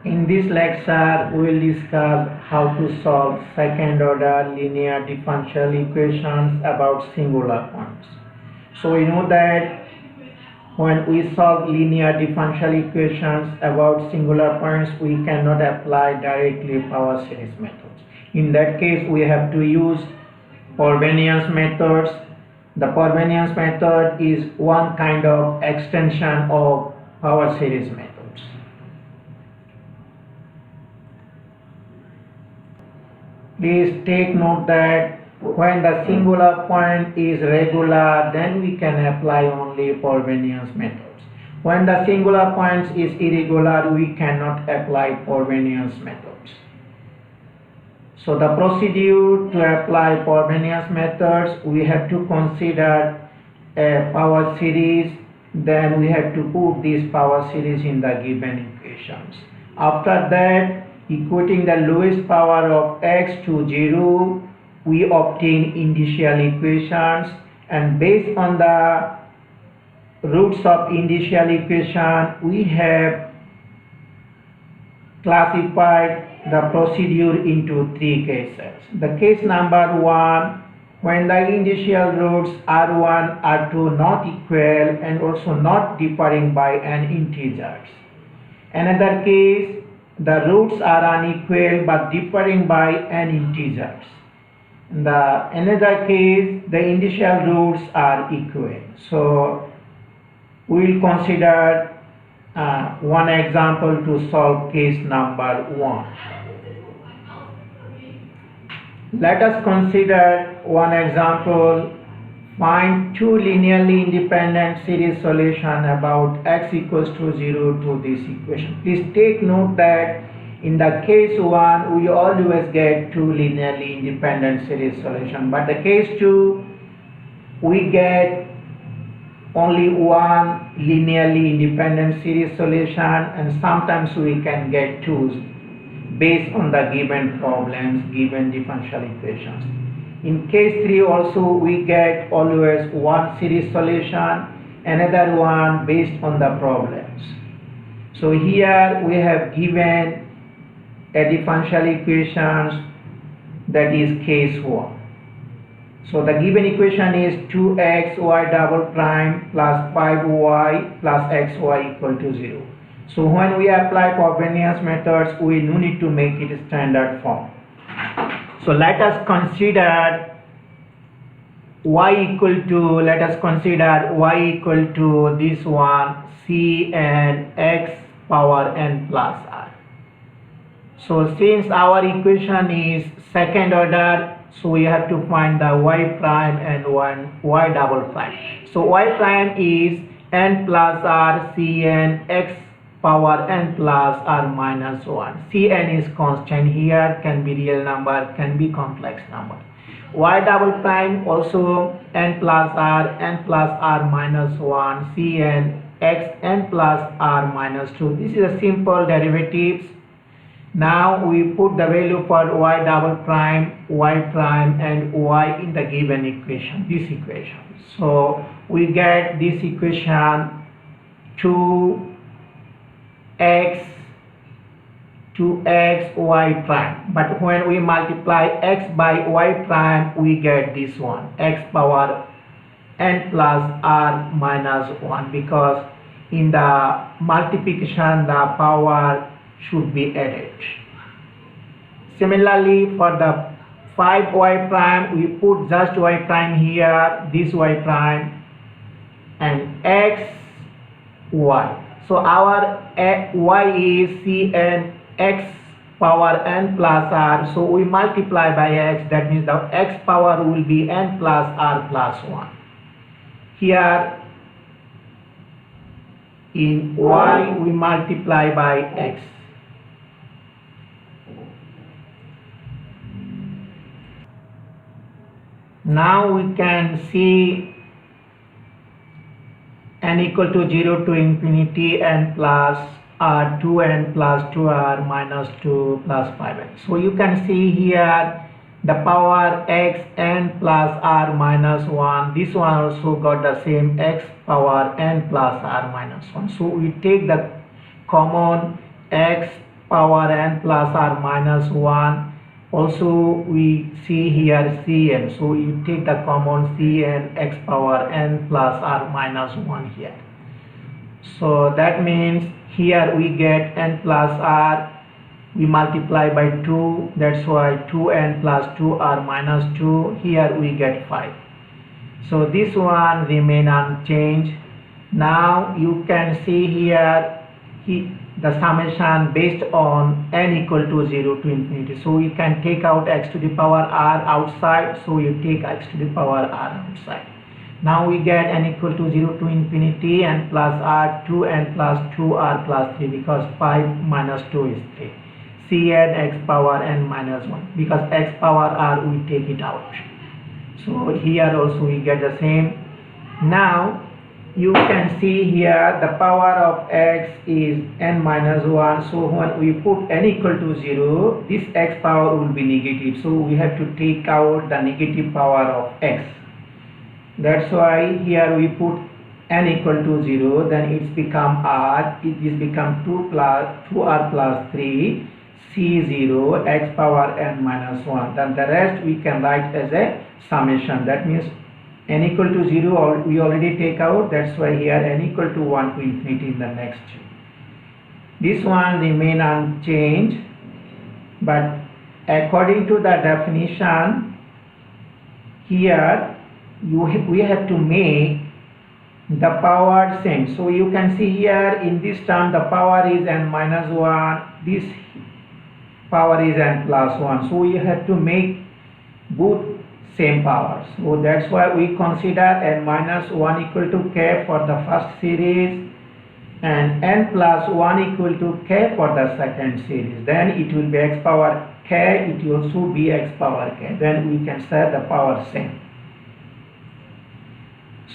In this lecture, we will discuss how to solve second order linear differential equations about singular points. So we know that when we solve linear differential equations about singular points, we cannot apply directly power series methods. In that case, we have to use Frobenius methods. The Frobenius method is one kind of extension of power series methods. Please take note that when the singular point is regular, then we can apply only Frobenius methods. When the singular point is irregular, we cannot apply Frobenius methods. So the procedure to apply Frobenius methods, we have to consider a power series, then we have to put this power series in the given equations. After that, equating the lowest power of x to 0, we obtain initial equations, and based on the roots of initial equation, we have classified the procedure into three cases. The case number 1, when the initial roots r1, r2 not equal and also not differing by n integers. Another case, the roots are unequal but differing by n integers. Another case, the initial roots are equal. So we will consider one example to solve case number 1. Let us consider one example. Find two linearly independent series solution about x equals to 0 to this equation. Please take note that in the case 1, we always get two linearly independent series solution, but the case 2, we get only one linearly independent series solution, and sometimes we can get two based on the given problems, given differential equations. In case 3 also, we get always one series solution, another one based on the problems. So here we have given a differential equations, that is case 1. So the given equation is 2xy double prime plus 5y plus xy equal to 0. So when we apply Frobenius methods, we no need to make it standard form. So let us consider y equal to this one, c and x power n plus r. So since our equation is second order, so we have to find the y prime and y double prime. So y prime is n plus r cn x power n plus r minus 1. Cn is constant here, can be real number, can be complex number. Y double prime also n plus r minus 1, cn x n plus r minus 2. This is a simple derivatives. Now we put the value for y double prime, y prime and y in the given equation, this equation. So we get this equation 2x y prime, but when we multiply x by y prime, we get this one, x power n plus r minus 1, because in the multiplication the power should be added. Similarly, for the 5y prime, we put just y prime here, this y prime and x y. So our y is cn x power n plus r, so we multiply by x, that means the x power will be n plus r plus 1. Here in y we multiply by x. Now we can see n equal to 0 to infinity n plus r 2n plus 2r minus 2 plus 5n. So you can see here the power x n plus r minus 1. This one also got the same x power n plus r minus 1. So we take the common x power n plus or minus 1. Also we see here cn, so you take the common cn x power n plus or minus 1 here. So that means here we get n plus r, we multiply by 2, that's why 2n plus 2 or minus 2, here we get 5. So this one remain unchanged. Now you can see here the summation based on n equal to 0 to infinity. So we can take out x to the power r outside, so you take x to the power r outside. Now we get n equal to 0 to infinity, n plus r, 2n plus 2r plus 3, because 5 minus 2 is 3. Cn x power n minus 1, because x power r we take it out. So here also we get the same. Now you can see here the power of x is n minus 1. So when we put n equal to 0, this x power will be negative. So we have to take out the negative power of x. That's why here we put n equal to 0, then it's become r, it is become 2r plus 3, c0 x power n minus 1. Then the rest we can write as a summation. That means n equal to 0 we already take out, that's why here n equal to 1 to infinity in the next. This one remain unchanged, but according to the definition here we have to make the power same. So you can see here in this term the power is n minus 1, this power is n plus 1. So you have to make both same powers. So that's why we consider n minus 1 equal to k for the first series and n plus 1 equal to k for the second series. Then it will be x power k, it will also be x power k. Then we can set the power same.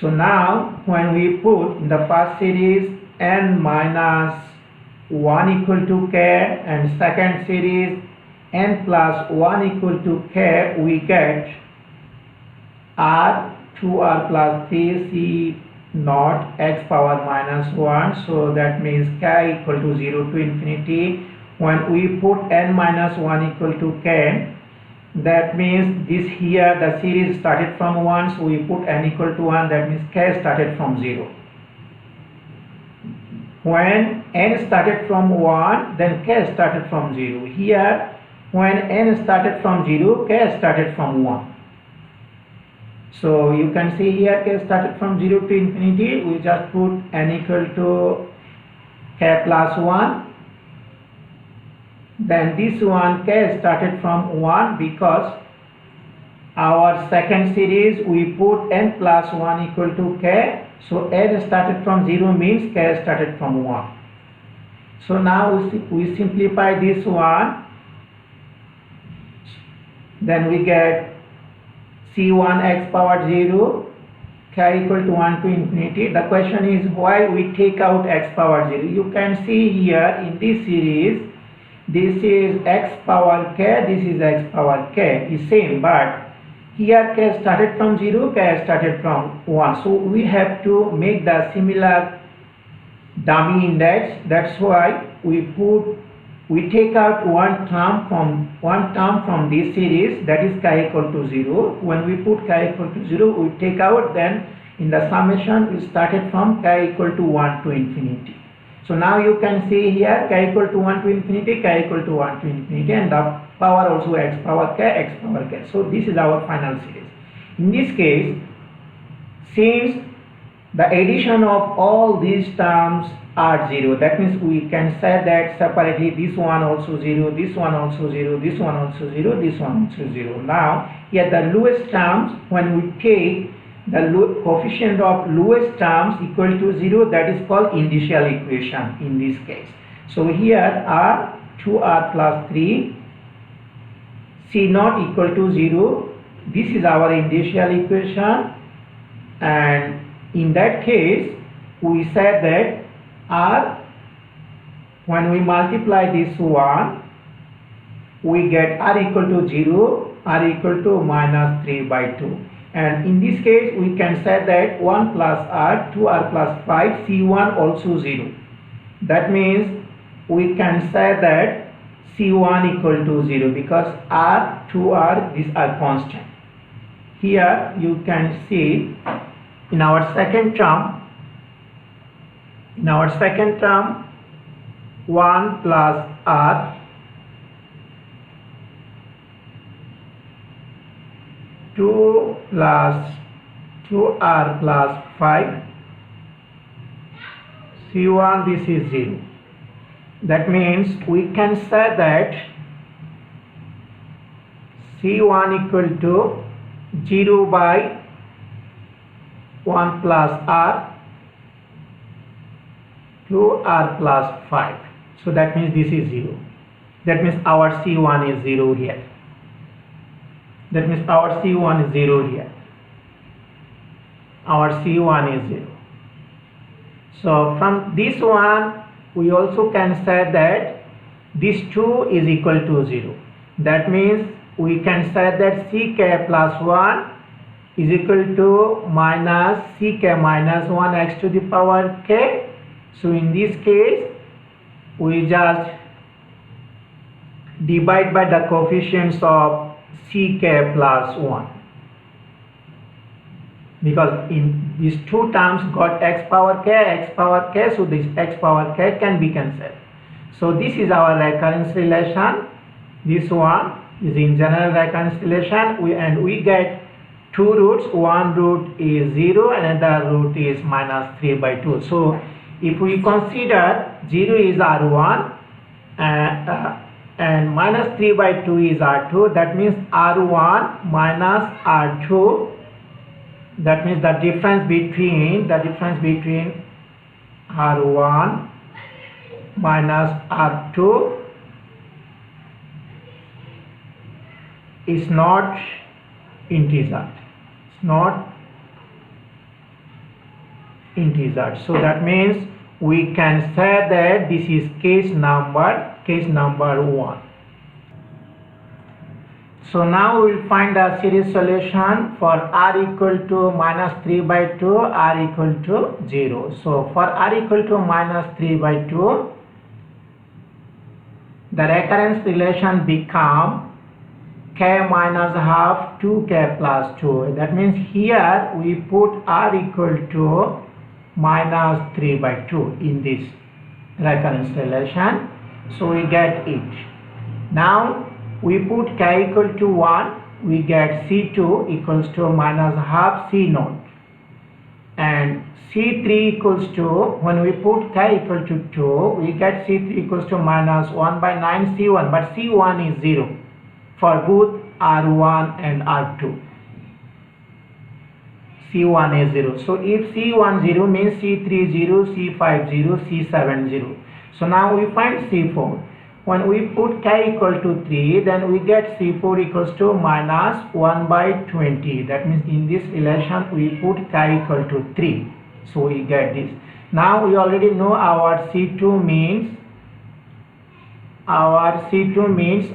So now when we put in the first series n minus 1 equal to k and second series n plus 1 equal to k, we get r 2r plus 3 c naught x power minus 1. So that means k equal to 0 to infinity. When we put n minus 1 equal to k, that means this here the series started from 1, so we put n equal to 1, that means k started from 0. When n started from 1, then k started from 0. Here when n started from 0, k started from 1. So you can see here k started from 0 to infinity, we just put n equal to k plus 1. Then this one k started from 1, because our second series we put n plus 1 equal to k. So n started from 0 means k started from 1. So now we simplify this one. Then we get c1 x power 0 k equal to 1 to infinity. The question is why we take out x power 0. You can see here in this series, this is x power k, this is x power k, is same, but here k started from 0, k started from 1. So we have to make the similar dummy index. That's why we take out one term from this series, that is k equal to 0. When we put k equal to 0, we take out, then in the summation we started from k equal to 1 to infinity. So now you can see here k equal to 1 to infinity, k equal to 1 to infinity, and the power also x power k, x power k. So this is our final series. In this case, since the addition of all these terms are 0, that means we can say that separately this one also 0, this one also 0, this one also 0, this one also 0. Now here the lowest terms, when we take the coefficient of lowest terms equal to 0, that is called initial equation in this case. So here r 2r plus 3 c naught equal to 0, this is our initial equation, and in that case we said that r, when we multiply this one, we get r equal to 0, r equal to minus 3 by 2. And in this case we can say that 1 plus r, 2r plus 5, c1 also 0. That means we can say that C1 equal to 0 because R, 2R, these are constant. Here you can see in our second term 1 plus R two plus 2R plus 5 C1, this is 0. That means we can say that C1 equal to 0 by 1 plus R 2R plus 5. So that means this is 0. That means our C1 is 0 here. That means our C1 is 0 here. Our C1 is 0. So from this one we also can say that this 2 is equal to 0. That means we can say that Ck plus 1 is equal to minus Ck minus 1 x to the power k. So in this case we just divide by the coefficients of Ck plus 1, because in these two terms got x power k, so this x power k can be cancelled. So this is our recurrence relation. This one is in general recurrence relation, and we get two roots. One root is 0 and another root is minus 3 by 2. So if we consider 0 is R1 and minus 3 by 2 is R2, that means R1 minus R2, that means the difference between R1 minus R2 is not integer. It's not integer. So that means we can say that this is case number 1. So now we will find the series solution for R equal to minus 3 by 2, R equal to 0. So for R equal to minus 3 by 2, the recurrence relation become k minus half 2k plus 2. That means here we put R equal to minus 3 by 2 in this recurrence relation. So we get it. Now we put k equal to 1, we get C2 equals to minus half C naught, and C3 equals to, when we put k equal to 2, we get C3 equals to minus 1 by 9 C1, but C1 is 0 for both R1 and R2. C1 is 0. So if C1 0 means C3 0, C5 0, C7 0. So now we find C4. When we put k equal to 3, then we get C4 equals to minus 1 by 20. That means in this relation we put k equal to 3. So we get this. Now we already know our C2 means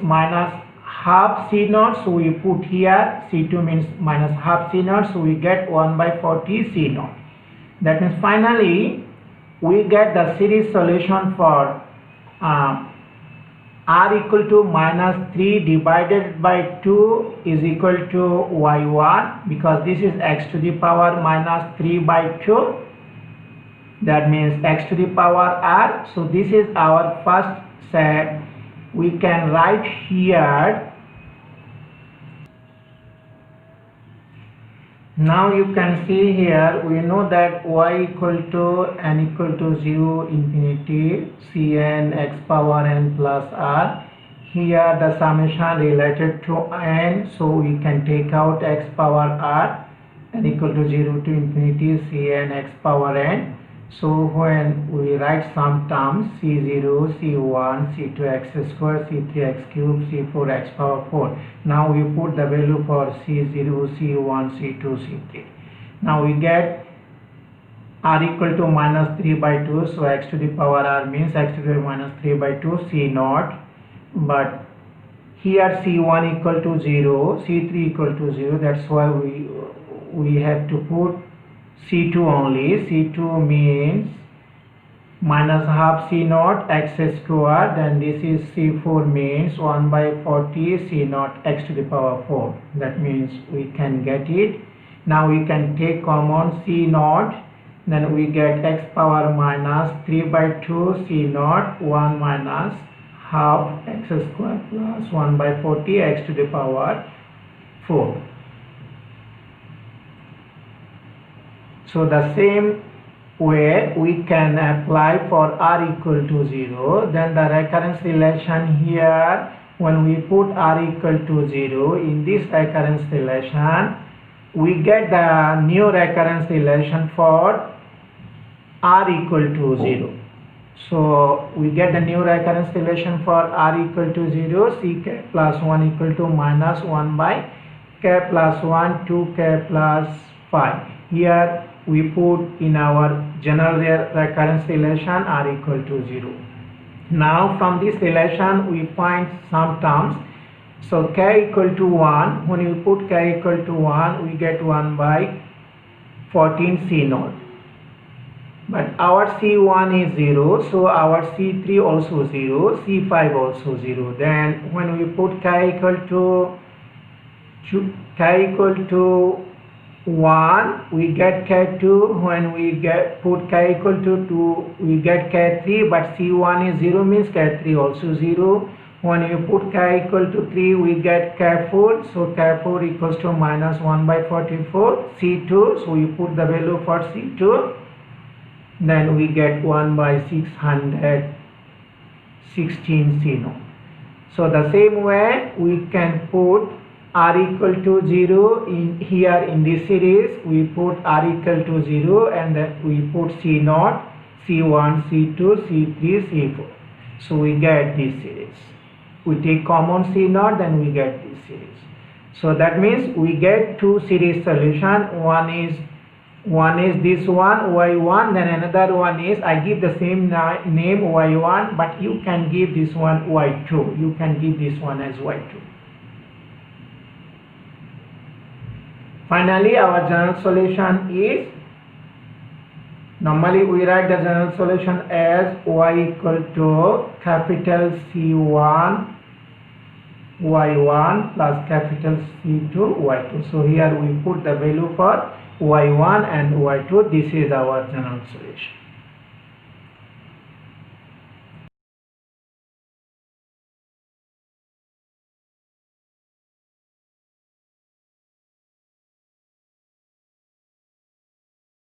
minus half C naught. So we put here C2 means minus half C naught. So we get 1 by 40 C naught. That means finally we get the series solution for R equal to minus 3 divided by 2 is equal to y1, because this is x to the power minus 3 by 2. That means x to the power r. So this is our first set. We can write here. Now you can see here, we know that y equal to n equal to 0 infinity cn x power n plus r. Here the summation related to n, so we can take out x power r, n equal to 0 to infinity cn x power n. So when we write some terms c0, c1, c2 x square, c3 x cube, c4 x power 4. Now we put the value for c0, c1, c2, c3. Now we get r equal to minus 3 by 2. So x to the power r means x to the power minus 3 by 2 c naught. But here c1 equal to 0, c3 equal to 0. That's why we have to put C2 only. C2 means minus half C naught x square, then this is C4 means 1 by 40 C naught x to the power 4. That means we can get it. Now we can take common C naught, then we get x power minus 3 by 2 C naught 1 minus half x square plus 1 by 40 x to the power 4. So the same way we can apply for r equal to 0. Then the recurrence relation here, when we put r equal to 0 in this recurrence relation, we get the new recurrence relation for r equal to 0. So we get the new recurrence relation for r equal to 0, ck plus 1 equal to minus 1 by k plus 1 2k plus 5. Here we put in our general recurrence relation r equal to 0. Now from this relation we find some terms. So k equal to 1, when you put k equal to 1, we get 1 by 14 C naught. But our C1 is 0, so our C3 also 0, C5 also 0. Then when we put k equal to 1, we get K2. When we put K equal to 2, we get K3, but C1 is 0 means K3 also 0. When you put K equal to 3, we get K4, so K4 equals to minus 1 by 44. C2, so we put the value for C2, then we get 1 by 616 C naught. So the same way we can put r equal to 0 in here in this series. We put r equal to 0 and then we put C naught, C1, C2, C3, C4. So we get this series. We take common C naught, then we get this series. So that means we get two series solution. One is this one y1, then another one is, I give the same name y1, but you can give this one y2. You can give this one as y2. Finally, our general solution is, normally we write the general solution as y equal to capital C1 y1 plus capital C2 y2. So here we put the value for y1 and y2. This is our general solution.